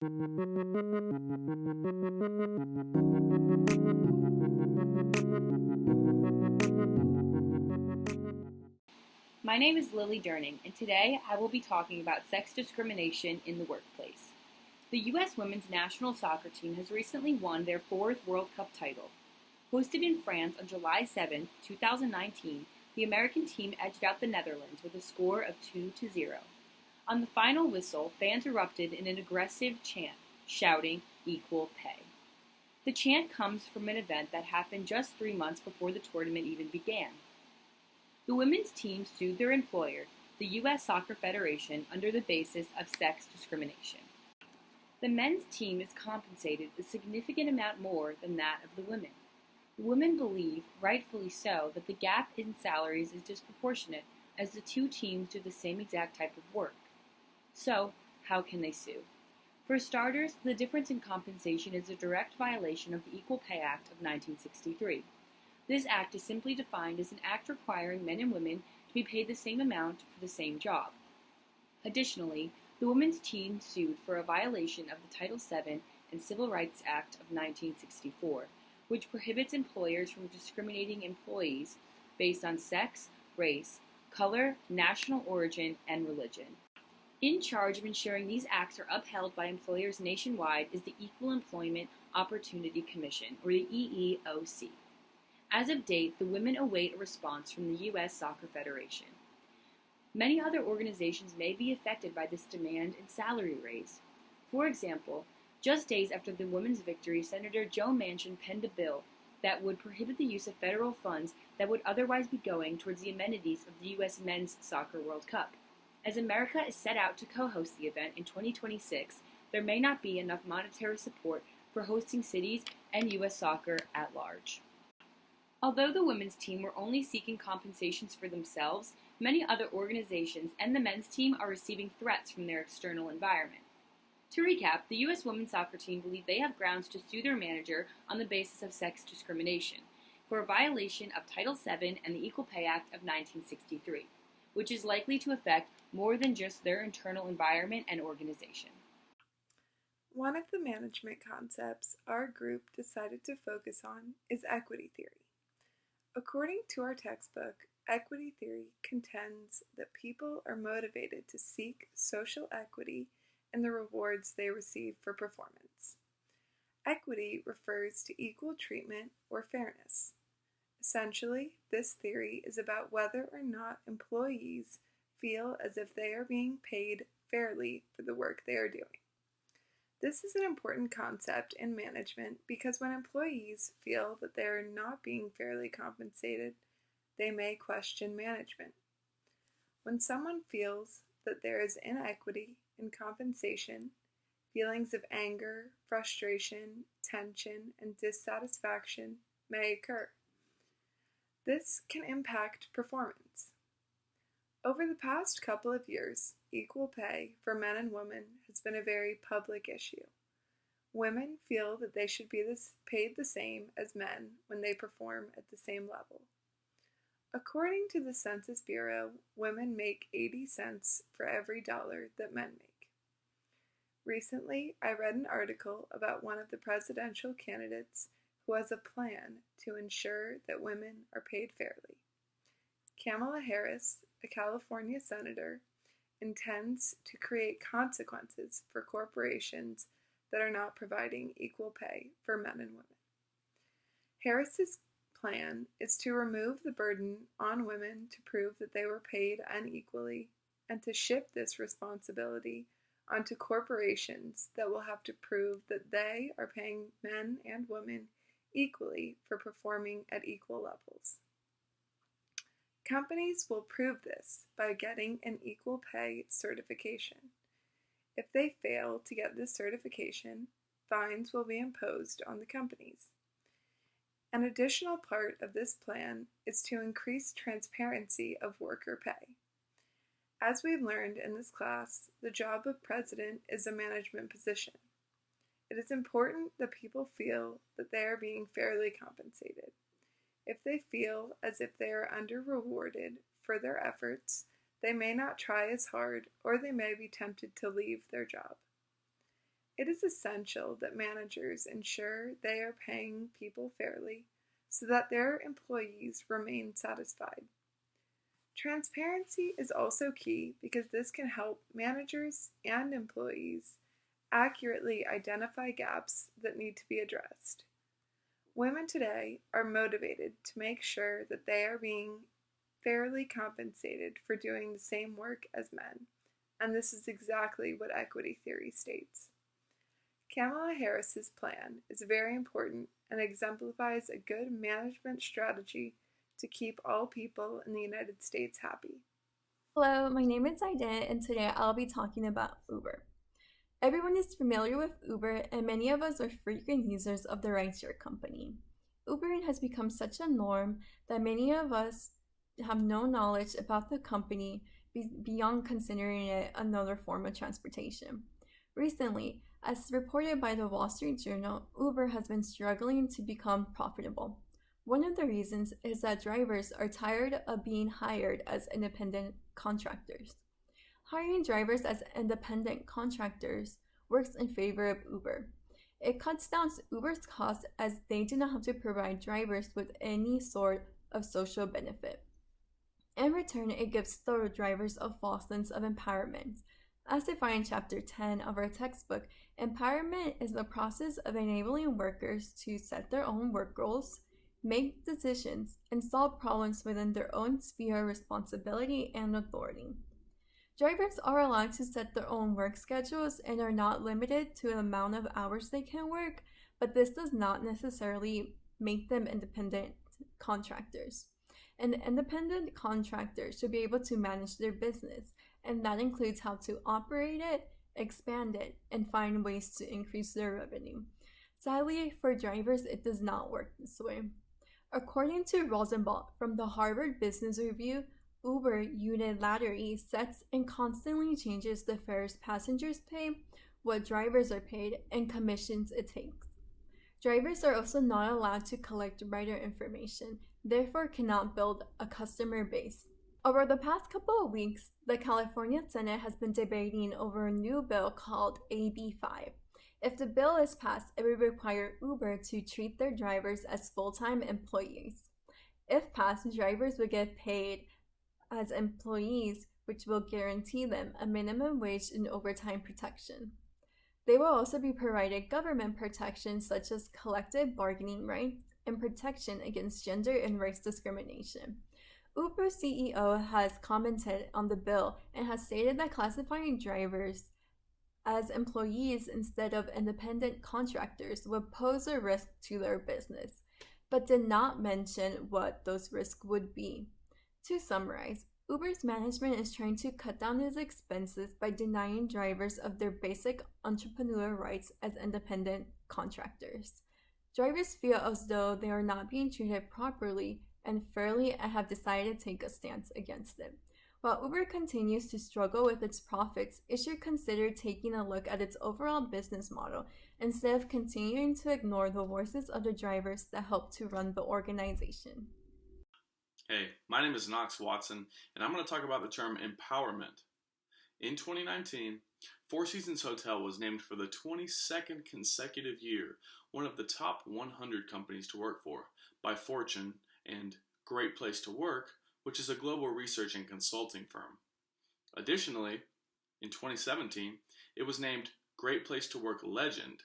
My name is Lily Durning, and today I will be talking about sex discrimination in the workplace. The U.S. women's national soccer team has recently won their fourth World Cup title. Hosted in France on July 7, 2019, the American team edged out the Netherlands with a score of 2-0. On the final whistle, fans erupted in an aggressive chant, shouting, "Equal pay." The chant comes from an event that happened just 3 months before the tournament even began. The women's team sued their employer, the U.S. Soccer Federation, under the basis of sex discrimination. The men's team is compensated a significant amount more than that of the women. The women believe, rightfully so, that the gap in salaries is disproportionate as the two teams do the same exact type of work. So, how can they sue? For starters, the difference in compensation is a direct violation of the Equal Pay Act of 1963. This act is simply defined as an act requiring men and women to be paid the same amount for the same job. Additionally, the women's team sued for a violation of the Title VII and Civil Rights Act of 1964, which prohibits employers from discriminating employees based on sex, race, color, national origin, and religion. In charge of ensuring these acts are upheld by employers nationwide is the Equal Employment Opportunity Commission, or the EEOC. As of date, the women await a response from the U.S. Soccer Federation. Many other organizations may be affected by this demand and salary raise. For example, just days after the women's victory, Senator Joe Manchin penned a bill that would prohibit the use of federal funds that would otherwise be going towards the amenities of the U.S. Men's Soccer World Cup. As America is set out to co-host the event in 2026, there may not be enough monetary support for hosting cities and U.S. soccer at large. Although the women's team were only seeking compensations for themselves, many other organizations and the men's team are receiving threats from their external environment. To recap, the U.S. women's soccer team believe they have grounds to sue their manager on the basis of sex discrimination for a violation of Title VII and the Equal Pay Act of 1963, which is likely to affect more than just their internal environment and organization. One of the management concepts our group decided to focus on is equity theory. According to our textbook, equity theory contends that people are motivated to seek social equity in the rewards they receive for performance. Equity refers to equal treatment or fairness. Essentially, this theory is about whether or not employees feel as if they are being paid fairly for the work they are doing. This is an important concept in management because when employees feel that they are not being fairly compensated, they may question management. When someone feels that there is inequity in compensation, feelings of anger, frustration, tension, and dissatisfaction may occur. This can impact performance. Over the past couple of years, equal pay for men and women has been a very public issue. Women feel that they should be paid the same as men when they perform at the same level. According to the Census Bureau, women make 80 cents for every dollar that men make. Recently, I read an article about one of the presidential candidates who has a plan to ensure that women are paid fairly. Kamala Harris, a California senator, intends to create consequences for corporations that are not providing equal pay for men and women. Harris's plan is to remove the burden on women to prove that they were paid unequally and to shift this responsibility onto corporations that will have to prove that they are paying men and women equally for performing at equal levels. Companies will prove this by getting an equal pay certification. If they fail to get this certification, fines will be imposed on the companies. An additional part of this plan is to increase transparency of worker pay. As we've learned in this class, the job of president is a management position. It is important that people feel that they are being fairly compensated. If they feel as if they are under-rewarded for their efforts, they may not try as hard or they may be tempted to leave their job. It is essential that managers ensure they are paying people fairly so that their employees remain satisfied. Transparency is also key because this can help managers and employees accurately identify gaps that need to be addressed. Women today are motivated to make sure that they are being fairly compensated for doing the same work as men, and this is exactly what equity theory states. Kamala Harris's plan is very important and exemplifies a good management strategy to keep all people in the United States happy. Hello, my name is Aide, and today I'll be talking about Uber. Everyone is familiar with Uber, and many of us are frequent users of the rideshare company. Ubering has become such a norm that many of us have no knowledge about the company beyond considering it another form of transportation. Recently, as reported by the Wall Street Journal, Uber has been struggling to become profitable. One of the reasons is that drivers are tired of being hired as independent contractors. Hiring drivers as independent contractors works in favor of Uber. It cuts down Uber's costs as they do not have to provide drivers with any sort of social benefit. In return, it gives the drivers a false sense of empowerment. As defined in Chapter 10 of our textbook, empowerment is the process of enabling workers to set their own work goals, make decisions, and solve problems within their own sphere of responsibility and authority. Drivers are allowed to set their own work schedules and are not limited to the amount of hours they can work, but this does not necessarily make them independent contractors. An independent contractor should be able to manage their business, and that includes how to operate it, expand it, and find ways to increase their revenue. Sadly, for drivers, it does not work this way. According to Rosenblatt from the Harvard Business Review, Uber unilaterally sets and constantly changes the fares passengers pay, what drivers are paid, and commissions it takes. Drivers are also not allowed to collect rider information, therefore cannot build a customer base. Over the past couple of weeks, the California Senate has been debating over a new bill called AB 5. If the bill is passed, it would require Uber to treat their drivers as full-time employees. If passed, drivers would get paid as employees, which will guarantee them a minimum wage and overtime protection. They will also be provided government protections such as collective bargaining rights and protection against gender and race discrimination. Uber CEO has commented on the bill and has stated that classifying drivers as employees instead of independent contractors would pose a risk to their business, but did not mention what those risks would be. To summarize, Uber's management is trying to cut down its expenses by denying drivers of their basic entrepreneurial rights as independent contractors. Drivers feel as though they are not being treated properly and fairly and have decided to take a stance against it. While Uber continues to struggle with its profits, it should consider taking a look at its overall business model instead of continuing to ignore the voices of the drivers that help to run the organization. Hey, my name is Knox Watson, and I'm going to talk about the term empowerment. In 2019, Four Seasons Hotel was named for the 22nd consecutive year one of the top 100 companies to work for by Fortune and Great Place to Work, which is a global research and consulting firm. Additionally, in 2017, it was named Great Place to Work Legend.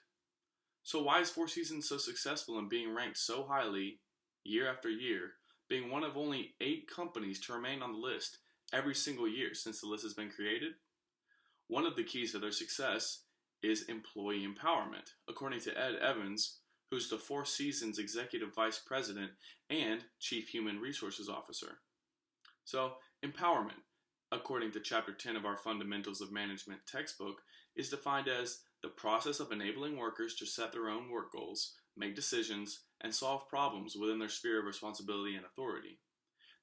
So why is Four Seasons so successful in being ranked so highly year after year, being one of only 8 companies to remain on the list every single year since the list has been created? One of the keys to their success is employee empowerment, according to Ed Evans, who's the Four Seasons Executive Vice President and Chief Human Resources Officer. So, empowerment, according to Chapter 10 of our Fundamentals of Management textbook, is defined as the process of enabling workers to set their own work goals, make decisions, and solve problems within their sphere of responsibility and authority.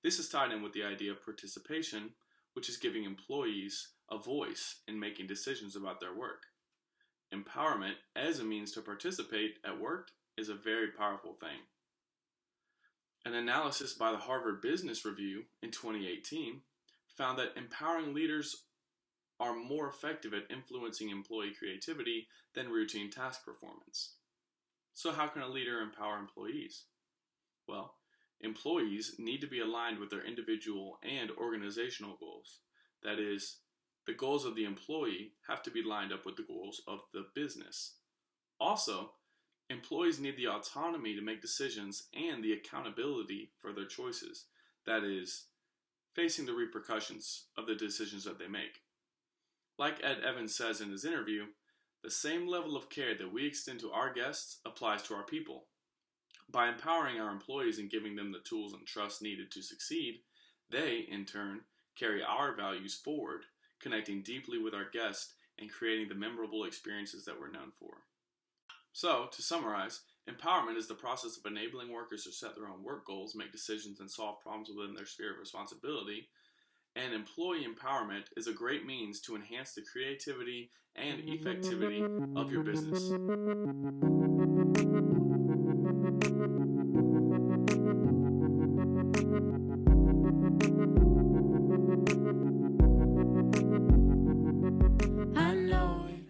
This is tied in with the idea of participation, which is giving employees a voice in making decisions about their work. Empowerment as a means to participate at work is a very powerful thing. An analysis by the Harvard Business Review in 2018 found that empowering leaders are more effective at influencing employee creativity than routine task performance. So how can a leader empower employees? Well, employees need to be aligned with their individual and organizational goals. That is, the goals of the employee have to be lined up with the goals of the business. Also, employees need the autonomy to make decisions and the accountability for their choices. That is, facing the repercussions of the decisions that they make. Like Ed Evans says in his interview, the same level of care that we extend to our guests applies to our people. By empowering our employees and giving them the tools and trust needed to succeed, they, in turn, carry our values forward, connecting deeply with our guests and creating the memorable experiences that we're known for. So, to summarize, empowerment is the process of enabling workers to set their own work goals, make decisions, and solve problems within their sphere of responsibility. And employee empowerment is a great means to enhance the creativity and effectivity of your business.